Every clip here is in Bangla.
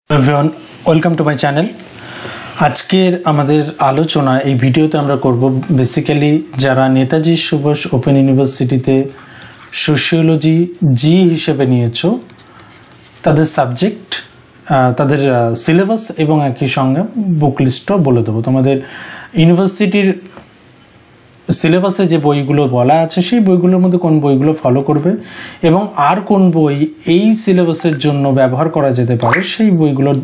Everyone welcome to my channel. आजकेर आमादेर आलोचना এই ভিডিওতে আমরা করব বেসিক্যালি যারা নেতাজি সুভাষ ওপেন ইউনিভার্সিটিতে সোশিওলজি জি হিসেবে নিয়েছো তাদের সাবজেক্ট তাদের সিলেবাস এবং একই সঙ্গে বুক লিস্টও বলে দেব। তোমাদের ইউনিভার্সিটির সিলেবাসে যে বইগুলো বলা আছে সেই বইগুলোর মধ্যে কোন বইগুলো ফলো করবে এবং আর কোন বই এই সিলেবাসের জন্য ব্যবহার করা যেতে পারে সেই বইগুলোর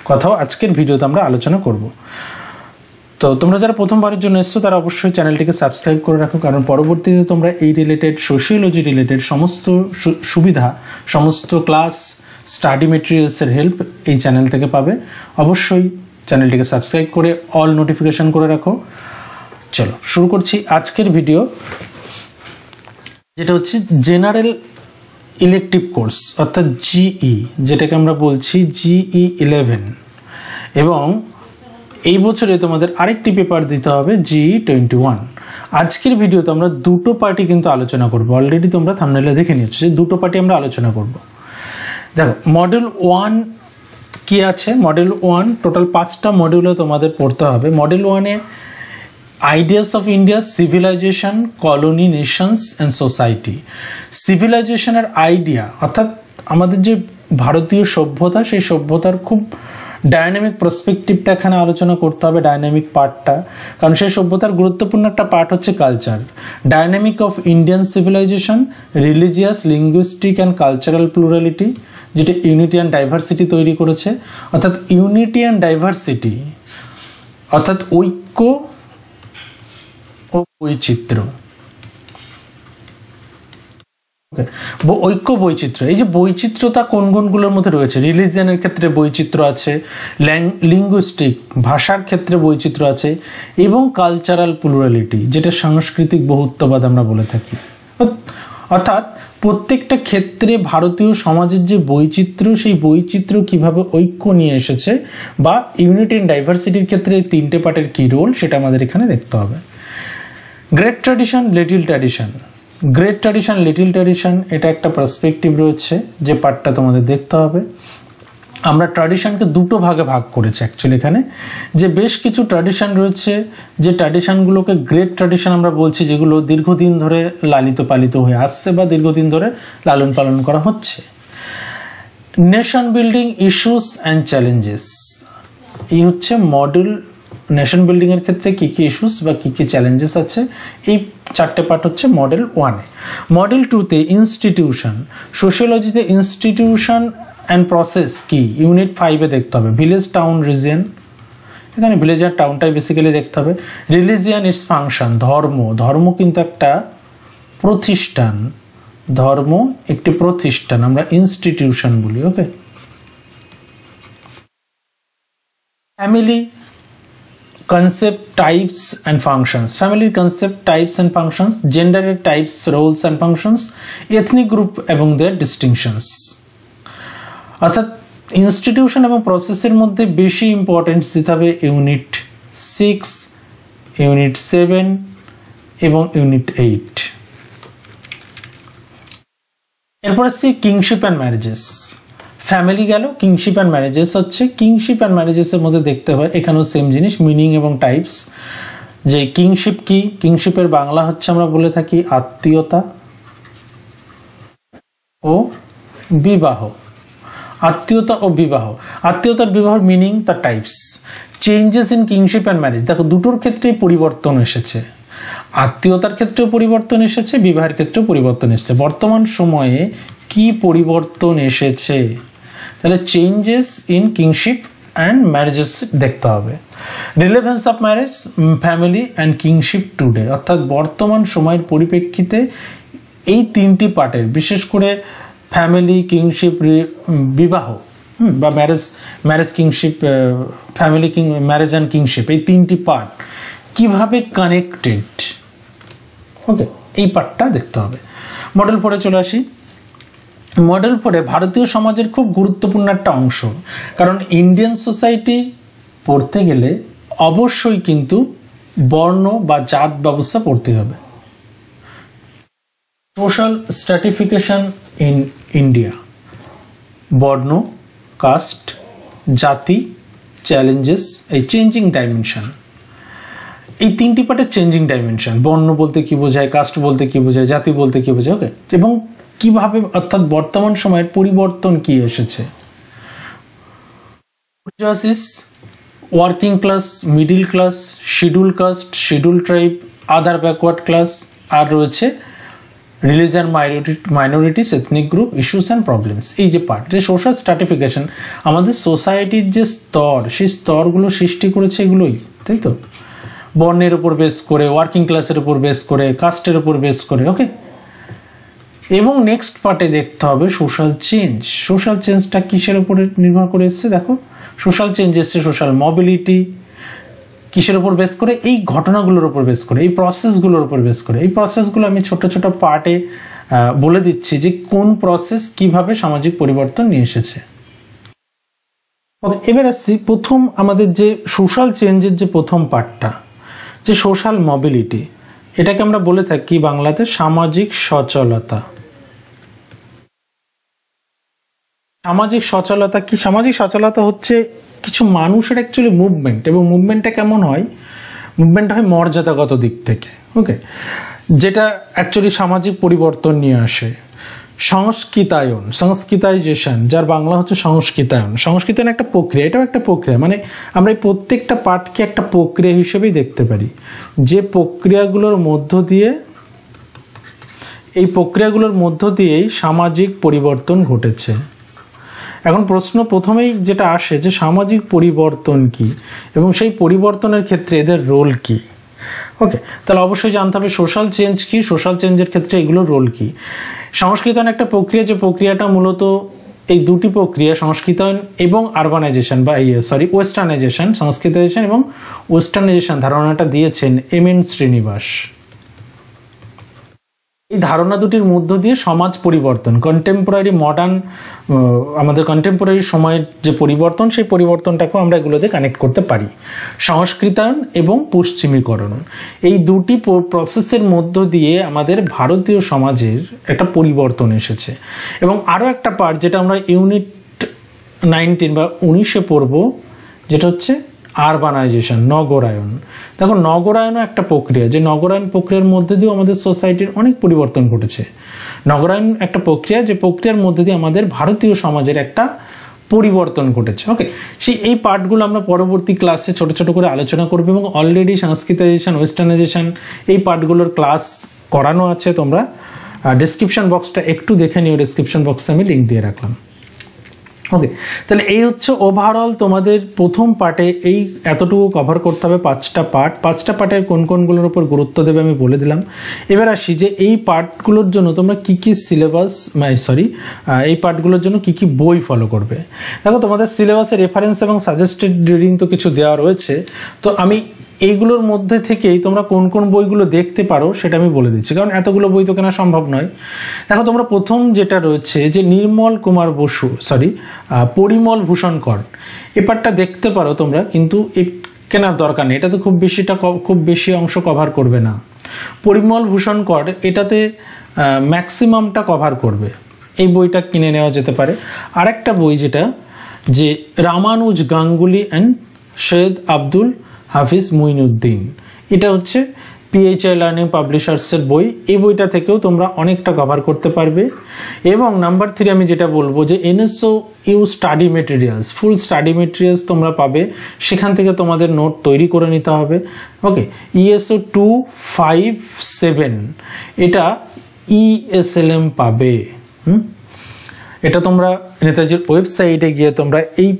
কথাও আজকের ভিডিওতে আমরা আলোচনা করব। তো তোমরা যারা প্রথমবারের জন্য এসছো তারা অবশ্যই চ্যানেলটিকে সাবস্ক্রাইব করে রাখো, কারণ পরবর্তীতে তোমরা এই রিলেটেড সোশিওলজি রিলেটেড সমস্ত সুবিধা, সমস্ত ক্লাস, স্টাডি মেটেরিয়ালসের হেল্প এই চ্যানেল থেকে পাবে। অবশ্যই চ্যানেলটিকে সাবস্ক্রাইব করে অল নোটিফিকেশন করে রাখো। চলো শুরু করছি আজকের ভিডিও, যেটা হচ্ছে জেনারেল ইলেকটিভ কোর্স অর্থাৎ জিই, যেটাকে আমরা বলছি জিই 11, এবং এই বছরে তোমাদের আরেকটি পেপার দিতে হবে জিই 21। আজকের ভিডিওতে আমরা দুটো পার্টি কিন্তু আলোচনা করব। অলরেডি তোমরা থাম্বনেলে দেখে নিয়েছো যে দুটো পার্টি আমরা আলোচনা করব। দেখো মডেল 1 কি আছে। মডেল 1 টোটাল 5টা মডিউলে তোমাদের পড়তে হবে। মডেল 1-এ ideas of India, civilisation, colony, nations and society. সিভিলাইজেশনের আইডিয়া অর্থাৎ আমাদের যে ভারতীয় সভ্যতা, সেই সভ্যতার খুব ডায়নামিক পার্সপেক্টিভটা এখানে আলোচনা করতে হবে, ডায়নামিক পার্টটা, কারণ সেই সভ্যতার গুরুত্বপূর্ণ একটা পার্ট হচ্ছে culture. Dynamic of Indian civilisation, religious, linguistic and cultural plurality, যেটা ইউনিটি অ্যান্ড ডাইভার্সিটি তৈরি করেছে। অর্থাৎ ইউনিটি অ্যান্ড ডাইভার্সিটি অর্থাৎ ঐক্য ও বৈচিত্র্য। ঐক্য বৈচিত্র্য, এই যে বৈচিত্র্যতা কোন কোনগুলোর মধ্যে রয়েছে। রিলিজিয়নের ক্ষেত্রে বৈচিত্র্য আছে, লিঙ্গুইস্টিক ভাষার ক্ষেত্রে বৈচিত্র্য আছে, এবং কালচারাল প্লুরালিটি, যেটা সাংস্কৃতিক বহুত্ববাদ আমরা বলে থাকি। অর্থাৎ প্রত্যেকটা ক্ষেত্রে ভারতীয় সমাজের যে বৈচিত্র্য, সেই বৈচিত্র্য কিভাবে ঐক্য নিয়ে এসেছে, বা ইউনিটি অ্যান্ড ডাইভার্সিটির ক্ষেত্রে এই তিনটে পার্টের কী রোল সেটা আমাদের এখানে দেখতে হবে। Great tradition, little tradition. Great tradition, little tradition, এটা একটা পার্সপেক্টিভ রয়েছে যে পার্টটা তোমাদের দেখতে হবে। আমরা ট্র্যাডিশনকে দুটো ভাগে ভাগ করেছি অ্যাকচুয়ালি এখানে, যে বেশ কিছু ট্র্যাডিশন রয়েছে যে ট্র্যাডিশনগুলোকে গ্রেট ট্র্যাডিশন আমরা বলছি, যেগুলো দীর্ঘদিন ধরে লালিত পালিত হয়ে আসছে বা দীর্ঘদিন ধরে লালন পালন করা হচ্ছে। Nation building, issues and challenges, এই হচ্ছে মডেল। নেশন বিল্ডিংয়ের ক্ষেত্রে কী কী ইস্যুস বা কী কী চ্যালেঞ্জেস আছে, এই চারটে পার্ট হচ্ছে মডেল 1-এ। মডেল 2-তে ইনস্টিটিউশন। সোশিওলজিতে ইনস্টিটিউশন অ্যান্ড প্রসেস কি, ইউনিট 5-এ দেখতে হবে। ভিলেজ, টাউন, রিজিয়ন, এখানে ভিলেজ আর টাউনটাই বেসিক্যালি দেখতে হবে। রিলিজিয়ান, ইটস ফাংশন, ধর্ম। ধর্ম কিন্তু একটা প্রতিষ্ঠান, ধর্ম একটি প্রতিষ্ঠান, আমরা ইনস্টিটিউশন বলি। Okay. Family, concept, types and functions. Family concept, types and functions. Gender types, roles and functions. Ethnic group এবং their distinctions. অর্থাৎ ইনস্টিটিউশন এবং প্রসেসের মধ্যে বেশি ইম্পর্টেন্স দিতে হবে ইউনিট 6, ইউনিট 7 এবং ইউনিট 8। এরপর আসছে কিংশিপ অ্যান্ড ম্যারেজেস। ফ্যামিলি গেল, কিংশিপ অ্যান্ড ম্যারেজেস হচ্ছে। কিংশিপ অ্যান্ড ম্যারেজেসের মধ্যে দেখতে হয় এখানেও সেম জিনিস, মিনিং এবং টাইপস। যে কিংশিপ কি, কিংশিপের বাংলা হচ্ছে আমরা বলে থাকি আত্মীয়তা ও বিবাহ। আত্মীয়তা ও বিবাহ, আত্মীয়তার বিবাহর মিনিং, তার types. Changes in kingship and marriage, দেখো দুটোর ক্ষেত্রেই পরিবর্তন এসেছে। আত্মীয়তার ক্ষেত্রেও পরিবর্তন এসেছে, বিবাহের ক্ষেত্রেও পরিবর্তন এসেছে। বর্তমান সময়ে কি পরিবর্তন এসেছে, তাহলে changes in kingship and marriages দেখতে হবে। Relevance of marriage, family and kingship today, অর্থাৎ বর্তমান সময়ের পরিপ্রেক্ষিতে এই তিনটি পার্টের, বিশেষ করে ফ্যামিলি, কিংশিপ, বিবাহ বা marriage kingship, family marriage and kingship, এই তিনটি পার্ট কিভাবে কানেক্টেড, ওকে, এই পার্টটা দেখতে হবে। মডেল 4-এ চলে আসি। মডেল 4-এ ভারতীয় সমাজের খুব গুরুত্বপূর্ণ একটা অংশ, কারণ ইন্ডিয়ান সোসাইটি পড়তে গেলে অবশ্যই কিন্তু বর্ণ বা জাত ব্যবস্থা পড়তে হবে। সোশ্যাল স্ট্র্যাটিফিকেশন ইন ইন্ডিয়া, বর্ণ, কাস্ট, জাতি, চ্যালেঞ্জেস, এই চেঞ্জিং ডাইমেনশন, এই তিনটি পার্টের চেঞ্জিং ডাইমেনশন। বর্ণ বলতে কি বোঝায়, কাস্ট বলতে কি বোঝায়, জাতি বলতে কি বোঝায়, ওকে, এবং কিভাবে অর্থাৎ বর্তমান সময়ের পরিবর্তন কি এসেছে। Working class, middle class, schedule caste, schedule tribe, other backward class, আর রয়েছে religion minorities, ethnic group, issues and problems. এই যে পার্ট, যে সোশ্যাল স্ট্র্যাটিফিকেশন, আমাদের সোসাইটির যে স্তর, সেই স্তরগুলো সৃষ্টি করেছে এগুলোই, তাই তো, বর্ণের উপর বেস করে, ওয়ার্কিং ক্লাসের উপর বেস করে, কাস্টের উপর বেস করে, ওকে। এবং নেক্সট পার্টে দেখতে হবে সোশ্যাল চেঞ্জ। সোশ্যাল চেঞ্জটা কিসের উপরে নির্ভর করে এসছে, দেখো সোশ্যাল চেঞ্জ এসছে সোশ্যাল মোবিলিটি, কিসের উপর বেস করে, এই ঘটনাগুলোর উপর বেস করে, এই প্রসেসগুলোর উপর বেস করে। এই প্রসেসগুলো আমি ছোট ছোট পার্টে বলে দিচ্ছি যে কোন প্রসেস কিভাবে সামাজিক পরিবর্তন নিয়ে এসেছে। এবার আসছি প্রথম আমাদের যে সোশ্যাল চেঞ্জের যে প্রথম পার্টটা, যে সোশ্যাল মোবিলিটি, এটাকে আমরা বলে থাকি বাংলাতে সামাজিক সচলতা। সামাজিক সচলতা কি? সামাজিক সচলতা হচ্ছে কিছু মানুষের অ্যাকচুয়ালি মুভমেন্ট, এবং মুভমেন্টটা কেমন হয়, মুভমেন্টটা হয় মর্যাদাগত দিক থেকে, ওকে, যেটা অ্যাকচুয়ালি সামাজিক পরিবর্তন নিয়ে আসে। সংস্কৃতায়ন, সংস্কৃতাইজেশন, যার বাংলা হচ্ছে সংস্কৃতায়ন। সংস্কৃতায়ন একটা প্রক্রিয়া, এটাও একটা প্রক্রিয়া, মানে আমরা এই প্রত্যেকটা পাঠকে একটা প্রক্রিয়া হিসেবেই দেখতে পারি, যে প্রক্রিয়াগুলোর মধ্য দিয়ে, এই প্রক্রিয়াগুলোর মধ্য দিয়েই সামাজিক পরিবর্তন ঘটেছে। এখন প্রশ্ন প্রথমেই যেটা আসে যে সামাজিক পরিবর্তন কি, এবং সেই পরিবর্তনের ক্ষেত্রে এদের রোল কি, ওকে। তাহলে অবশ্যই জানতে হবে সোশ্যাল চেঞ্জ কি, সোশ্যাল চেঞ্জের ক্ষেত্রে এগুলোর রোল কি। সংস্কৃতায়ন একটা প্রক্রিয়া, যে প্রক্রিয়াটা মূলত এই দুটি প্রক্রিয়া, সংস্কৃতায়ন এবং আরবানাইজেশন বা ওয়েস্টার্নাইজেশন, সংস্কৃতাইজেশন এবং ওয়েস্টার্নাইজেশন ধারণাটা দিয়েছেন এম.এন. শ্রীনিবাস। এই ধারণা দুটির মধ্য দিয়ে সমাজ পরিবর্তন, কন্টেম্পোরারি মডার্ন, আমাদের কন্টেম্পোরারি সময়ের যে পরিবর্তন, সেই পরিবর্তনটাকেও আমরা এগুলোতে কানেক্ট করতে পারি। সংস্কৃতায়ন এবং পশ্চিমীকরণ, এই দুটি প্রসেসের মধ্য দিয়ে আমাদের ভারতীয় সমাজের একটা পরিবর্তন এসেছে। এবং আরও একটা পার্ট যেটা আমরা ইউনিট 19 বা 19-এ পড়ব, যেটা হচ্ছে আরবানাইজেশন, নগরায়ন। দেখো নগরায়নও একটা প্রক্রিয়া, যে নগরায়ন প্রক্রিয়ার মধ্যে দিয়েও আমাদের সোসাইটির অনেক পরিবর্তন ঘটেছে। নগরায়ন একটা প্রক্রিয়া, যে প্রক্রিয়ার মধ্যে দিয়ে আমাদের ভারতীয় সমাজের একটা পরিবর্তন ঘটেছে, ওকে। এই পার্টগুলো আমরা পরবর্তী ক্লাসে ছোট ছোট করে আলোচনা করব, এবং অলরেডি সংস্কৃতাইজেশন, ওয়েস্টার্নাইজেশন এই পার্টগুলোর ক্লাস করানো আছে। তোমরা ডেসক্রিপশন বক্সটা একটু দেখে নিও, ডেসক্রিপশন বক্সে আমি লিঙ্ক দিয়ে রাখলাম, ওকে। তাহলে এই হচ্ছে ওভারঅল তোমাদের প্রথম পার্টে এই এতটুকু কভার করতে হবে, 5টা পার্ট। 5টা পার্টের কোন কোনগুলোর উপর গুরুত্ব দেবে আমি বলে দিলাম। এবার আসি যে এই পার্টগুলোর জন্য তোমরা কি কি সিলেবাস, এই পার্টগুলোর জন্য কি কি বই ফলো করবে। দেখো তোমাদের সিলেবাসে রেফারেন্স এবং সাজেস্টেড রিডিং তো কিছু দেওয়া রয়েছে, তো আমি এইগুলোর মধ্যে থেকেই তোমরা কোন কোন বইগুলো দেখতে পারো সেটা আমি বলে দিচ্ছি, কারণ এতগুলো বই তো কেনা সম্ভব নয়। দেখো তোমরা প্রথম যেটা রয়েছে যে নির্মল কুমার বসু, পরিমল ভূষণ কর, এই পার্টটা দেখতে পারো তোমরা, কিন্তু কেনার দরকার নেই, এটাতে খুব বেশি অংশ কভার করবে না। পরিমল ভূষণ কর এটাতে ম্যাক্সিমামটা কভার করবে, এই বইটা কিনে নেওয়া যেতে পারে। আরেকটা বই যেটা, যে রামানুজ গাঙ্গুলি অ্যান্ড সৈয়দ আব্দুল হাফিজ মুইনুদ্দিন, এটা হচ্ছে PHI লার্নিং পাবলিশার্সের বই। এই বইটা থেকেও তোমরা অনেকটা কভার করতে পারবে। এবং নাম্বার 3 আমি যেটা বলবো, যে NSOU স্টাডি মেটেরিয়ালস, ফুল স্টাডি মেটেরিয়ালস তোমরা পাবে, সেখান থেকে তোমাদের নোট তৈরি করে নিতে হবে, ওকে। ESO 257 এটা ESLM পাবে, এটা তোমরা নেতাজির ওয়েবসাইটে গিয়ে তোমরা এই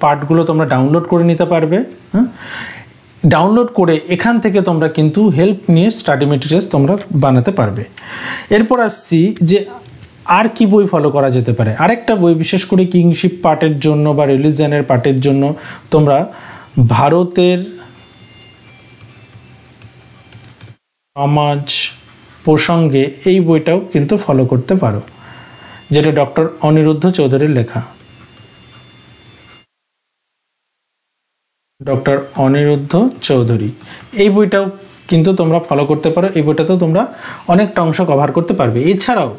পার্টগুলো তোমরা ডাউনলোড করে নিতে পারবে। ডাউনলোড করে এখান থেকে তোমরা কিন্তু হেল্প নিয়ে স্টাডি মেটেরিয়ালস তোমরা বানাতে পারবে। এরপর আসছি যে আর কি বই ফলো করা যেতে পারে। আরেকটা বই, বিশেষ করে কিংশিপ পার্টের জন্য বা রিলিজিয়নের পার্টের জন্য তোমরা ভারতের সমাজ প্রসঙ্গে এই বইটাও কিন্তু ফলো করতে পারো, যেটা ডক্টর অনিরুদ্ধ চৌধুরীর লেখা। ডক্টর অনিরুদ্ধ চৌধুরী এই বইটাও কিন্তু তোমরা ফলো করতে পারো, এই বইটাতেও তোমরা অনেকটা অংশ কভার করতে পারবে। এছাড়াও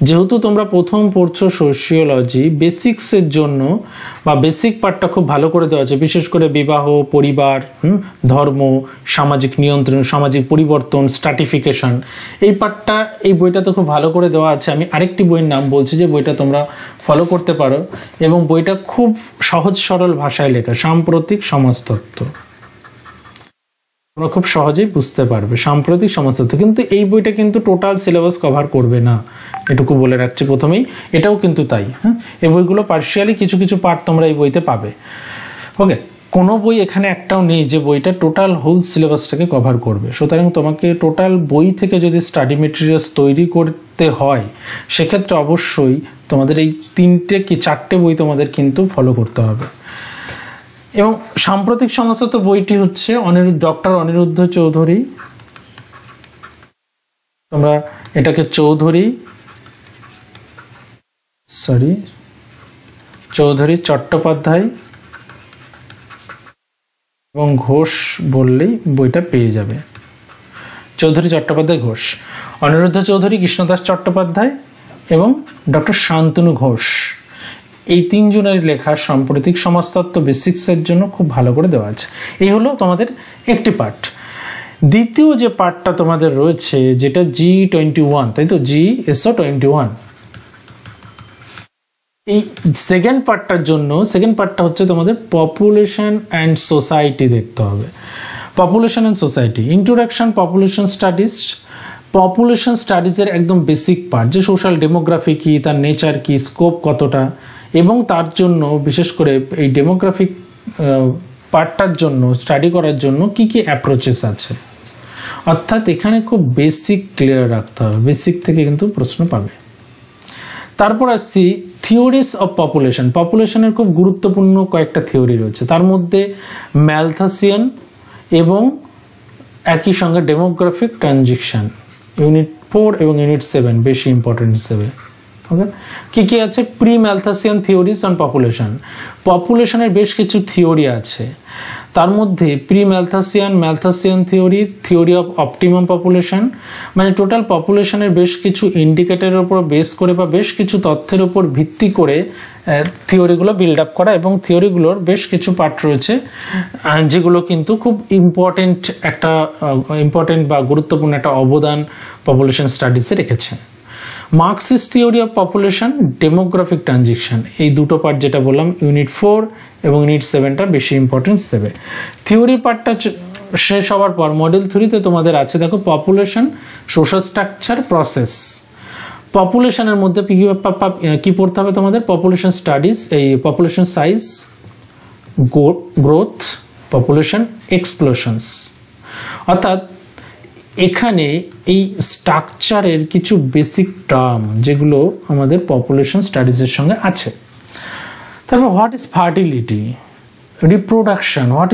যেহেতু তোমরা প্রথম পড়ছো সোশিওলজি, বেসিক্সের জন্য বা বেসিক পার্টটা খুব ভালো করে দেওয়া আছে, বিশেষ করে বিবাহ, পরিবার, ধর্ম, সামাজিক নিয়ন্ত্রণ, সামাজিক পরিবর্তন, স্ট্রাটিফিকেশন, এই পার্টটা এই বইটাতে খুব ভালো করে দেওয়া আছে। আমি আরেকটি বইয়ের নাম বলছি যে বইটা তোমরা ফলো করতে পারো, এবং বইটা খুব সহজ সরল ভাষায় লেখা, সাম্প্রতিক সমাজতত্ত্ব, তোমরা খুব সহজেই বুঝতে পারবে সাম্প্রতিক সমাজতত্ত্ব। কিন্তু এই বইটা কিন্তু টোটাল সিলেবাস কভার করবে না, এটুকু বলে রাখছি প্রথমেই, এটাও কিন্তু তাই। হ্যাঁ, এই বইগুলো পার্শিয়ালি কিছু কিছু পার্ট তোমরা এই বইতে পাবে। ওকে, কোনো বই এখানে একটাও নেই যে বইটা টোটাল হোল সিলেবাসটাকে কভার করবে। সুতরাং তোমাকে টোটাল বই থেকে যদি স্টাডি মেটেরিয়ালস তৈরি করতে হয়, সেক্ষেত্রে অবশ্যই তোমাদের এই 3টে কি 4টে বই তোমাদের কিন্তু ফলো করতে হবে। এবং সাম্প্রতিক সমাজতত্ত্ব বইটি হচ্ছে ডক্টর অনিরুদ্ধ চৌধুরী, তোমরা এটাকে চৌধুরী চট্টোপাধ্যায় এবং ঘোষ বললেই বইটা পেয়ে যাবে। চৌধুরী, চট্টোপাধ্যায়, ঘোষ, অনিরুদ্ধ চৌধুরী, কৃষ্ণদাস চট্টোপাধ্যায় এবং ডক্টর শান্তনু ঘোষ, এই 3 জনের লেখা সাম্প্রতিক সমাজতত্ত্ব বেসিক্সের জন্য খুব ভালো করে দেওয়া আছে। এই হলো তোমাদের একটি পার্ট। দ্বিতীয় যে পার্টটা তোমাদের রয়েছে, যেটা G21, তাই তো, GSO21, এই সেকেন্ড পার্টটা হচ্ছে তোমাদের পপুলেশন অ্যান্ড সোসাইটি দেখতে হবে। Population and society, introduction population studies, population স্টাডিজের একদম বেসিক পার্ট, যে সোশ্যাল ডেমোগ্রাফি কি, তার নেচার কি, স্কোপ কতটা, এবং তার জন্য বিশেষ করে এই ডেমোগ্রাফিক পার্টটার জন্য স্টাডি করার জন্য কি কি অ্যাপ্রোচেস আছে, অর্থাৎ এখানে খুব বেসিক ক্লিয়ার রাখতে হবে, বেসিক থেকে কিন্তু প্রশ্ন পাবে। তারপর আসছি থিওরিজ অফ পপুলেশন। পপুলেশনের খুব গুরুত্বপূর্ণ কয়েকটা থিওরি রয়েছে, তার মধ্যে ম্যালথাসিয়ান এবং একই সঙ্গে ডেমোগ্রাফিক ট্রানজিশন, ইউনিট 4 এবং ইউনিট 7 বেশি ইম্পর্টেন্স দেবে। ওকে, কি কি আছে? Pre Malthusian theories on population, পপুলেশনের বেশ কিছু থিওরি আছে, তার মধ্যে pre Malthusian theory of optimum population, মানে টোটাল পপুলেশনের বেশ কিছু ইন্ডিকেটরের উপর বেস করে বা বেশ কিছু তথ্যের উপর ভিত্তি করে থিওরিগুলো বিল্ড আপ করা, এবং থিওরিগুলোর বেশ কিছু পার্ট রয়েছে যেগুলো কিন্তু খুব ইম্পর্টেন্ট বা গুরুত্বপূর্ণ একটা অবদান পপুলেশন স্টাডিজে রেখেছে। Marxist theory of population, demographic transition, এই দুটো পার্ট যেটা বললাম ইউনিট 4 এবং ইউনিট 7টা বেশি ইম্পর্টেন্স দেবে। থিওরি পার্টটা শেষ হওয়ার পর মডেল থিওরিতে তোমাদের আছে, দেখো, পপুলেশন, সোশ্যাল স্ট্রাকচার, প্রসেস। পপুলেশনের মধ্যে কি পড়তে হবে তোমাদের? পপুলেশন স্টাডিজ, এই পপুলেশন সাইজ, গ্রোথ, পপুলেশন এক্সপ্লোশনস, অর্থাৎ এখানে এই স্ট্রাকচারের কিছু বেসিক টার্ম যেগুলো আমাদের পপুলেশন স্টাডিজের সঙ্গে আছে। তারপর what is fertility, reproduction, what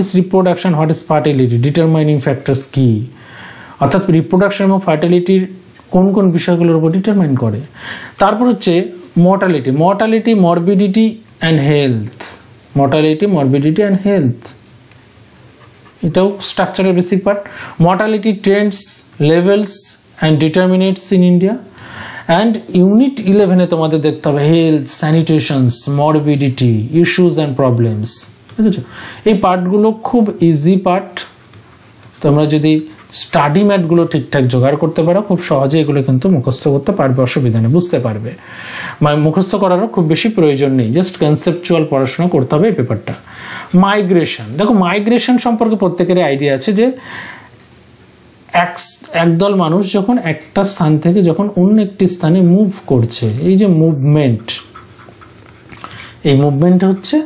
is fertility, determining factors কি, অর্থাৎ রিপ্রোডাকশন এবং ফার্টিলিটির কোন কোন বিষয়গুলোর উপর ডিটারমাইন করে। তারপর হচ্ছে মর্টালিটি, মরবিডিটি অ্যান্ড হেলথ, এটাও স্ট্রাকচারের basic part. Mortality trends, levels and determinants in India. And unit 11-এ তোমাদের দেখতে হবে health, sanitations, morbidity, issues and problems. বুঝেছো? এই পার্টগুলো খুব ইজি পার্ট, তোমরা যদি স্টাডি ম্যাটগুলো ঠিকঠাক জোগাড় করতে পারো খুব সহজে এগুলো কিন্তু মুখস্থ করতে পারবে, অসুবিধা নেই, বুঝতে পারবে। মুখস্থ করারও খুব বেশি প্রয়োজন নেই, জাস্ট কনসেপচুয়াল পড়াশোনা করতে হবে এই পেপারটা। মাইগ্রেশন, দেখো, মাইগ্রেশন সম্পর্কে প্রত্যেকেরই আইডিয়া আছে যে একদল মানুষ যখন একটা স্থান থেকে যখন অন্য একটি স্থানে মুভ করছে, এই যে মুভমেন্ট, এই মুভমেন্ট হচ্ছে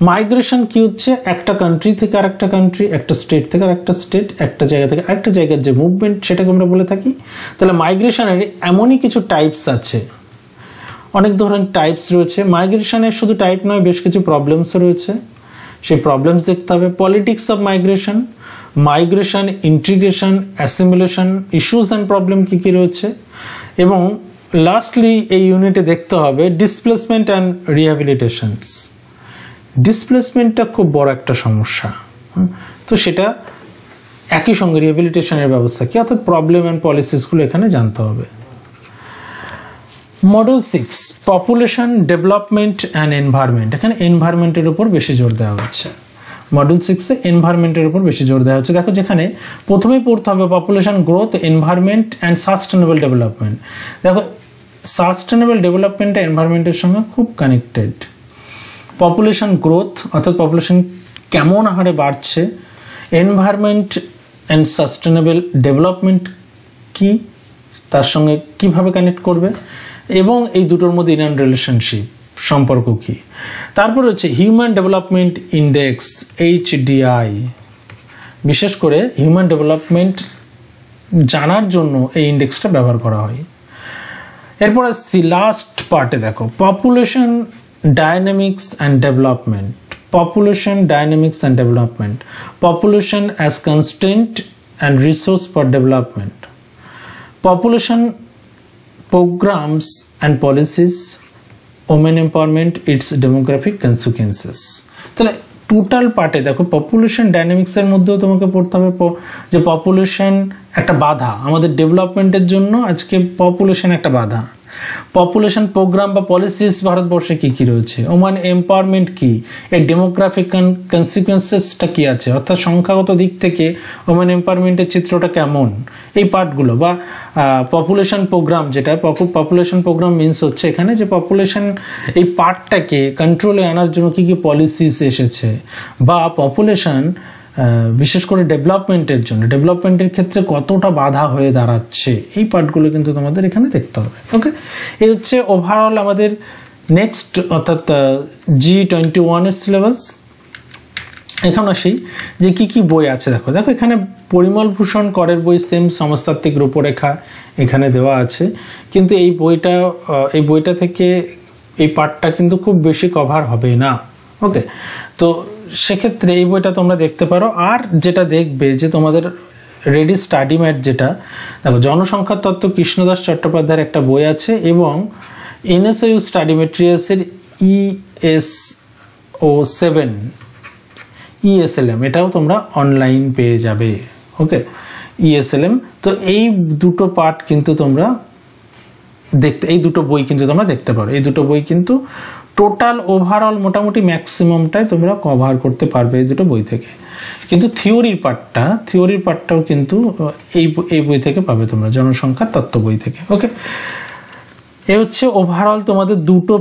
মাইগ্রেশন কি হচ্ছে? একটা কান্ট্রি থেকে আরেকটা কান্ট্রি, একটা স্টেট থেকে আরেকটা স্টেট, একটা জায়গা থেকে আরেকটা জায়গার যে মুভমেন্ট, সেটাকে আমরা বলে থাকি। তাহলে মাইগ্রেশনের এমনই কিছু টাইপস আছে, অনেক ধরনের টাইপস রয়েছে। মাইগ্রেশনের শুধু টাইপ নয়, বেশ কিছু প্রবলেমসও রয়েছে, সেই প্রবলেমস দেখতে হবে। Politics of migration, integration, assimilation, issues and problem কি কি রয়েছে। এবং লাস্টলি এই ইউনিটে দেখতে হবে ডিসপ্লেসমেন্ট অ্যান্ড রিহ্যাবিলিটেশনস। ডিসপ্লেসমেন্টটা খুব বড় একটা সমস্যা, তো সেটা একই সঙ্গে রিহ্যাবিলিটেশনের ব্যবস্থা কি, অর্থাৎ প্রবলেম অ্যান্ড পলিসিসগুলো এখানে জানতে হবে। Model 6 population development and environment, এখানে এনভায়রনমেন্টের উপর বেশি জোর দেওয়া হচ্ছে। মডেল 6-এ এনভায়রনমেন্টের উপর বেশি জোর দেওয়া হচ্ছে। দেখো যেখানে প্রথমেই পড়তে হবে population growth, environment and sustainable development. দেখো সাস্টেনেবল ডেভেলপমেন্টটা এনভায়রনমেন্টের সঙ্গে খুব কানেক্টেড। পপুলেশন গ্রোথ অর্থাৎ পপুলেশন কেমন হারে বাড়ছে, এনভায়রনমেন্ট অ্যান্ড সাস্টেনেবল ডেভেলপমেন্ট কি, তার সঙ্গে কিভাবে কানেক্ট করবে, এবং এই দুটোর মধ্যে ইন রিলেশনশিপ সম্পর্ক কি। তারপর হচ্ছে হিউম্যান ডেভেলপমেন্ট ইন্ডেক্স HDI, বিশেষ করে হিউম্যান ডেভেলপমেন্ট জানার জন্য এই ইন্ডেক্সটা ব্যবহার করা হয়। এরপর আসছি লাস্ট পার্টে, দেখো population dynamics and development. Population dynamics and development, population as constraint and resource for development, population programs and policies, women empowerment, its demographic consequences। তাহলে টোটাল পার্টে দেখো পপুলেশন ডাইনামিক্সের মধ্যেও তোমাকে পড়তে হবে যে পপুলেশন একটা বাধা আমাদের ডেভেলপমেন্টের জন্য, আজকে পপুলেশন একটা বাধা। পপুলেশন প্রোগ্রাম বা পলিসিস ভারতবর্ষে কী কী রয়েছে, ওম্যান এম্পাওয়ারমেন্ট কী, এর ডেমোগ্রাফিক কনসিকুয়েন্সেসটা কী আছে, অর্থাৎ সংখ্যাগত দিক থেকে ওম্যান এম্পাওয়ারমেন্টের চিত্রটা কেমন, এই পার্টগুলো। বা পপুলেশন প্রোগ্রাম, যেটা পপুলেশন প্রোগ্রাম মিনস হচ্ছে এখানে যে পপুলেশন এই পার্টটাকে কন্ট্রোলে আনার জন্য কী কী পলিসিস এসেছে, বা পপুলেশন বিশেষ করে ডেভেলপমেন্টের জন্য, ডেভেলপমেন্টের ক্ষেত্রে কতটা বাধা হয়ে দাঁড়াচ্ছে, এই পার্টগুলো কিন্তু তোমাদের এখানে দেখতে হবে। ওকে, এই হচ্ছে ওভারঅল আমাদের নেক্সট অর্থাৎ G21-এর সিলেবাস। এখন আসি যে কি কি বই আছে। দেখো এখানে পরিমল ভূষণ করের বই সেম সমাজতাত্ত্বিক রূপরেখা এখানে দেওয়া আছে, কিন্তু এই বইটা থেকে এই পার্টটা কিন্তু খুব বেশি কভার হবে না। ওকে, তো সেক্ষেত্রে এই বইটা তোমরা দেখতে পারো। আর যেটা দেখবে যে তোমাদের রেডি স্টাডি ম্যাট, যেটা দেখো জনসংখ্যার তত্ত্ব কৃষ্ণদাস চট্টোপাধ্যায়ের একটা বই আছে, এবং NSIU স্টাডি মেটেরিয়ালসের ESO7 ESLM এটাও তোমরা অনলাইন পেয়ে যাবে। ওকে, ESLM। তো এই দুটো পার্ট কিন্তু তোমরা এই দুটো বই কিন্তু তোমরা দেখতে পারো। এই দুটো বই কিন্তু টোটাল ওভারঅল মোটামুটি ম্যাক্সিমামটাই তোমরা কভার করতে পারবে এই দুটো বই থেকে। কিন্তু থিওরির পার্টটাও কিন্তু এই বই থেকে পাবে তোমরা, জনসংখ্যার তত্ত্ব বই থেকে। ওকে, এ হচ্ছে ওভারঅল তোমাদের দুটো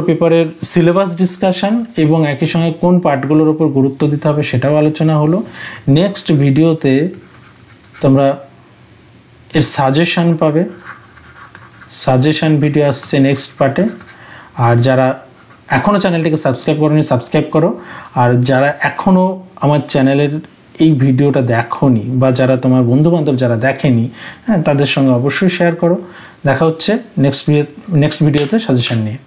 পেপারের সিলেবাস ডিসকাশন, এবং একই সঙ্গে কোন পার্টগুলোর উপর গুরুত্ব দিতে হবে সেটাও আলোচনা হলো। নেক্সট ভিডিওতে তোমরা এর সাজেশন পাবে, সাজেশন ভিডিও আসছে নেক্সট পার্টে। আর যারা এখনও চ্যানেলটিকে সাবস্ক্রাইব করোনি সাবস্ক্রাইব করো, আর যারা এখনও আমার চ্যানেলের এই ভিডিওটা দেখোনি বা যারা তোমার বন্ধুবান্ধব যারা দেখেনি, হ্যাঁ, তাদের সঙ্গে অবশ্যই শেয়ার করো। দেখা হচ্ছে নেক্সট ভিডিওতে সাজেশন নিয়ে।